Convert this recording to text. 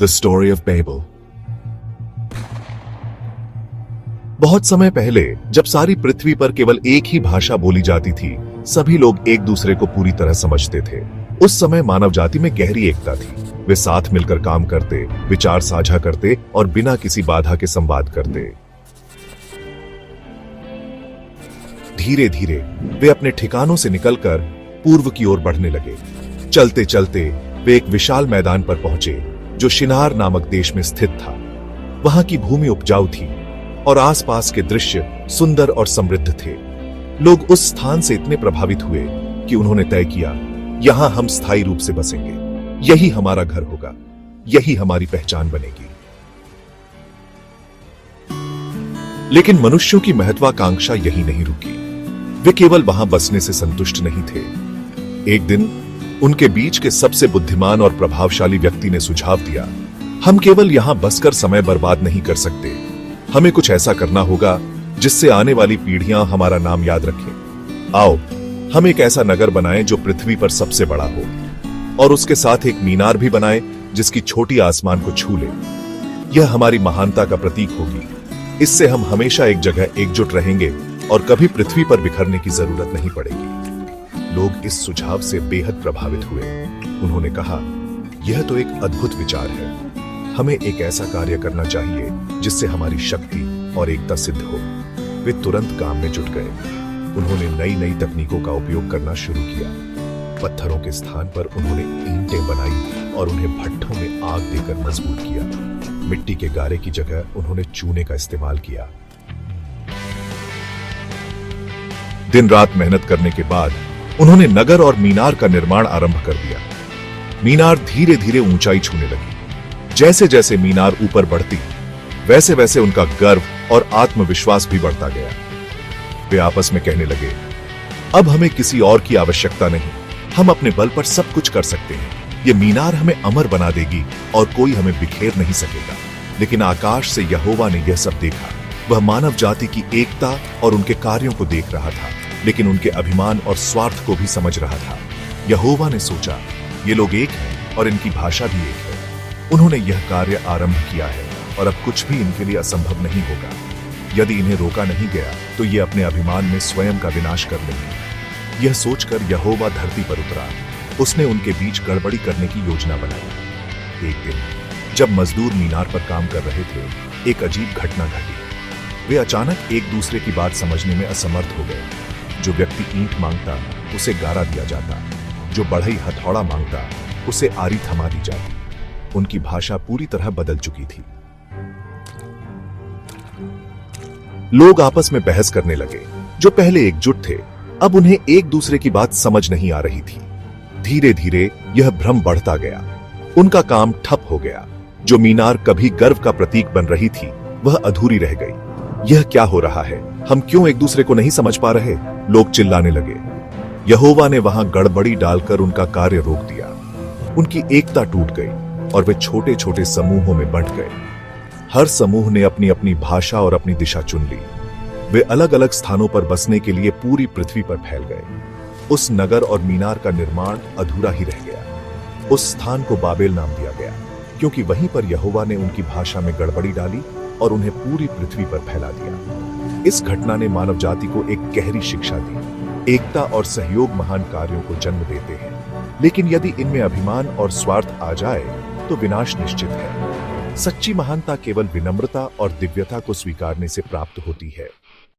The story of label. बहुत समय पहले जब सारी पृथ्वी पर केवल एक ही भाषा बोली जाती थी, सभी लोग एक दूसरे को पूरी तरह समझते थे। उस समय मानव जाति में गहरी एकता थी। वे साथ मिलकर काम करते, विचार साझा करते और बिना किसी बाधा के संवाद करते। धीरे धीरे वे अपने ठिकानों से निकलकर पूर्व की ओर बढ़ने लगे। चलते चलते वे एक विशाल मैदान पर पहुंचे जो शिनार नामक देश में स्थित था। वहां की भूमि उपजाऊ थी और आसपास के दृश्य सुंदर और समृद्ध थे। लोग उस स्थान से इतने प्रभावित हुए कि उन्होंने तय किया, यहां हम स्थायी रूप से बसेंगे, यही हमारा घर होगा, यही हमारी पहचान बनेगी। लेकिन मनुष्यों की महत्वाकांक्षा यही नहीं रुकी। वे केवल वहां बसने से संतुष्ट नहीं थे। एक दिन उनके बीच के सबसे बुद्धिमान और प्रभावशाली व्यक्ति ने सुझाव दिया, हम केवल यहां बसकर समय बर्बाद नहीं कर सकते। हमें कुछ ऐसा करना होगा जिससे आने वाली पीढ़ियां हमारा नाम याद रखें। आओ हम एक ऐसा नगर बनाएं जो पृथ्वी पर सबसे बड़ा हो, और उसके साथ एक मीनार भी बनाएं जिसकी छोटी आसमान को छू ले। यह हमारी महानता का प्रतीक होगी। इससे हम हमेशा एक जगह एकजुट रहेंगे और कभी पृथ्वी पर बिखरने की जरूरत नहीं पड़ेगी। लोग इस सुझाव से बेहद प्रभावित हुए। उन्होंने कहा, यह तो एक अद्भुत विचार है। हमें एक ऐसा कार्य करना चाहिए जिससे हमारी शक्ति और एकता सिद्ध हो। वे तुरंत काम में जुट गए। उन्होंने नई नई तकनीकों का उपयोग करना शुरू किया। पत्थरों के स्थान पर उन्होंने ईंटें बनाई और उन्हें भट्ठों में आग देकर मजबूत किया। मिट्टी के गारे की जगह उन्होंने चूने का इस्तेमाल किया। दिन रात मेहनत करने के बाद उन्होंने नगर और मीनार का निर्माण आरंभ कर दिया। मीनार धीरे धीरे ऊंचाई छूने लगी। जैसे जैसे मीनार ऊपर बढ़ती, वैसे वैसे उनका गर्व और आत्मविश्वास भी बढ़ता गया। वे आपस में कहने लगे, अब हमें किसी और की आवश्यकता नहीं, हम अपने बल पर सब कुछ कर सकते हैं। ये मीनार हमें अमर बना देगी और कोई हमें बिखेर नहीं सकेगा। लेकिन आकाश से यहोवा ने यह सब देखा। वह मानव जाति की एकता और उनके कार्यों को देख रहा था, लेकिन उनके अभिमान और स्वार्थ को भी समझ रहा था। यहोवा ने सोचा, ये लोग एक हैं और इनकी भाषा भी एक है। उन्होंने यह कार्य आरंभ किया है और अब कुछ भी इनके लिए असंभव नहीं होगा। यदि इन्हें रोका नहीं गया तो ये अपने अभिमान में स्वयं का विनाश कर लेंगे। यह सोचकर यहोवा धरती पर उतरा। उसने उनके बीच गड़बड़ी करने की योजना बनाई। एक दिन जब मजदूर मीनार पर काम कर रहे थे, एक अजीब घटना घटी। वे अचानक एक दूसरे की बात समझने में असमर्थ हो गए। जो व्यक्ति ईंट मांगता उसे गारा दिया जाता, जो बढ़ई हथौड़ा मांगता उसे आरी थमा दी जाती। उनकी भाषा पूरी तरह बदल चुकी थी। लोग आपस में बहस करने लगे। जो पहले एकजुट थे, अब उन्हें एक दूसरे की बात समझ नहीं आ रही थी। धीरे धीरे यह भ्रम बढ़ता गया। उनका काम ठप हो गया। जो मीनार कभी गर्व का प्रतीक बन रही थी, वह अधूरी रह गई। यह क्या हो रहा है? हम क्यों एक दूसरे को नहीं समझ पा रहे? लोग चिल्लाने लगे। यहोवा ने वहां गड़बड़ी डालकर उनका कार्य रोक दिया। उनकी एकता टूट गई और वे छोटे छोटे समूहों में बंट गए। हर समूह ने अपनी अपनी भाषा और अपनी दिशा चुन ली। वे अलग अलग स्थानों पर बसने के लिए पूरी पृथ्वी पर फैल गए। उस नगर और मीनार का निर्माण अधूरा ही रह गया। उस स्थान को बाबेल नाम दिया गया, क्योंकि वहीं पर यहोवा ने उनकी भाषा में गड़बड़ी डाली और उन्हें पूरी पृथ्वी पर फैला दिया। इस घटना ने मानव जाति को एक गहरी शिक्षा दी। एकता और सहयोग महान कार्यों को जन्म देते हैं, लेकिन यदि इनमें अभिमान और स्वार्थ आ जाए तो विनाश निश्चित है। सच्ची महानता केवल विनम्रता और दिव्यता को स्वीकारने से प्राप्त होती है।